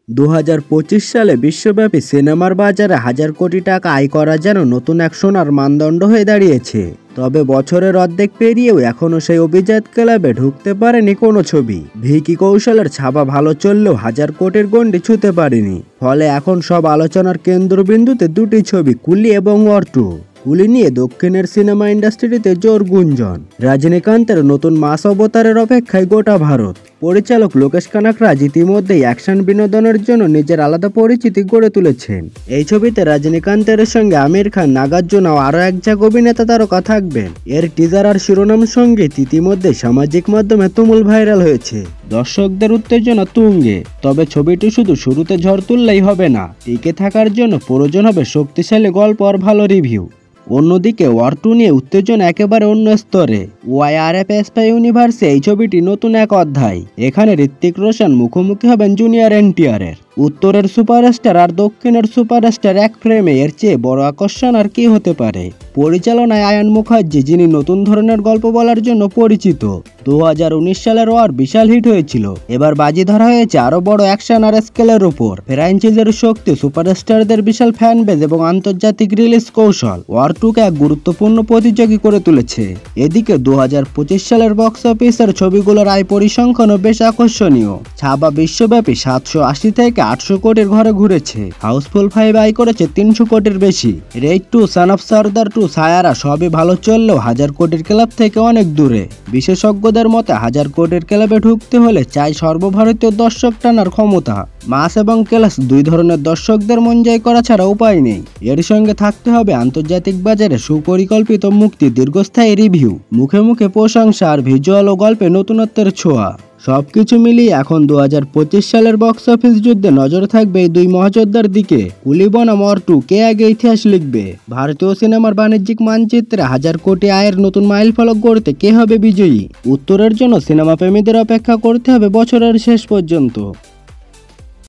2025 সালে বিশ্বব্যাপী সিনেমার বাজারে হাজার কোটি টাকা আয় করা যেন নতুন এক সোনার মানদণ্ড হয়ে দাঁড়িয়েছে। তবে বছরের অর্ধেক পেরিয়েও এখনও সেই অভিজাত ক্লাবে ঢুকতে পারেনি কোনো ছবি। ভিকি কৌশলের ছাপা ভালো চললেও হাজার কোটির গণ্ডি ছুঁতে পারেনি। ফলে এখন সব আলোচনার কেন্দ্রবিন্দুতে দুটি ছবি, কুলি এবং ওয়ার2। কুলি নিয়ে দক্ষিণের সিনেমা ইন্ডাস্ট্রিতে জোর গুঞ্জন। রজনীকান্তের নতুন মাস অবতারের অপেক্ষায় গোটা ভারত। পরিচালক লোকেশ কানাকরাজ ইতিমধ্যেই অ্যাকশন বিনোদনের জন্য নিজের আলাদা পরিচিতি গড়ে তুলেছেন। এই ছবিতে রজনীকান্তের সঙ্গে আমির খান, নাগার্জুনা ও আরও এক ঝাঁক অভিনেতা তারকা থাকবেন। এর টিজার আর শিরোনাম সঙ্গীত ইতিমধ্যে সামাজিক মাধ্যমে তুমুল ভাইরাল হয়েছে। দর্শকদের উত্তেজনা তুঙ্গে। তবে ছবিটি শুধু শুরুতে ঝড় তুললেই হবে না, টিকে থাকার জন্য প্রয়োজন হবে শক্তিশালী গল্প আর ভালো রিভিউ। অন্যদিকে ওয়ার2 নিয়ে উত্তেজনা একেবারে অন্য স্তরে। ওয়াইআরএফ স্পাই ইউনিভার্সে এই ছবিটি নতুন এক অধ্যায়। এখানে ঋত্বিক রোশন মুখোমুখি হবেন জুনিয়র এনটিআরের। উত্তরের সুপারস্টার আর দক্ষিণের সুপারস্টার এক ফ্রেমে, এর চেয়ে বড় আকর্ষণ আর কি হতে পারে। পরিচালনায় আয়ান মুখার্জি, যিনি নতুন ধরনের গল্প বলার জন্য পরিচিত। 2019 সালের ওয়ার বিশাল হিট হয়েছিল। এবার বাজি ধরা হয়েছে আরো বড় অ্যাকশন আর স্কেলের উপর। ফ্র্যাঞ্চাইজির শক্তি, সুপারস্টারদের বিশাল ফ্যান বেজ এবং আন্তর্জাতিক রিলিজ কৌশল ওয়ার2কে এক গুরুত্বপূর্ণ প্রতিযোগী করে তুলেছে। এদিকে 2025 সালের বক্স অফিসের ছবিগুলোর আয় পরিসংখ্যানও বেশ আকর্ষণীয়। ছাবা বিশ্বব্যাপী 780 থেকে 800 কোটির ঘরে ঘুরেছে। হাউসফুল 5 আয় করেছে 300 কোটির বেশি। রেড 2, সান অফ সর্দার 2, সায়ারা সবই ভালো চললেও হাজার কোটির ক্লাব থেকে অনেক দূরে। বিশেষজ্ঞদের মতে হাজার কোটির ক্লাবে ঢুকতে হলে চাই সর্বভারতীয় দর্শক টানার ক্ষমতা। মাস এবং ক্লাস দুই ধরনের দর্শকদের মন জয় করা ছাড়া উপায় নেই। এর সঙ্গে থাকতে হবে আন্তর্জাতিক বাজারে সুপরিকল্পিত মুক্তি, দীর্ঘস্থায়ী রিভিউ, মুখে মুখে প্রশংসা আর ভিজুয়াল ও গল্পে নতুনত্বের ছোঁয়া। সবকিছু মিলিয়ে এখন 2025 সালের বক্স অফিস যুদ্ধে নজর থাকবে এই দুই মহাযোদ্ধার দিকে। কুলি বনাম ওয়ার2, কে আগে ইতিহাস লিখবে? ভারতীয় সিনেমার বাণিজ্যিক মানচিত্রে হাজার কোটি আয়ের নতুন মাইলফলক গড়তে কে হবে বিজয়ী? উত্তরের জন্য সিনেমা প্রেমীদের অপেক্ষা করতে হবে বছরের শেষ পর্যন্ত।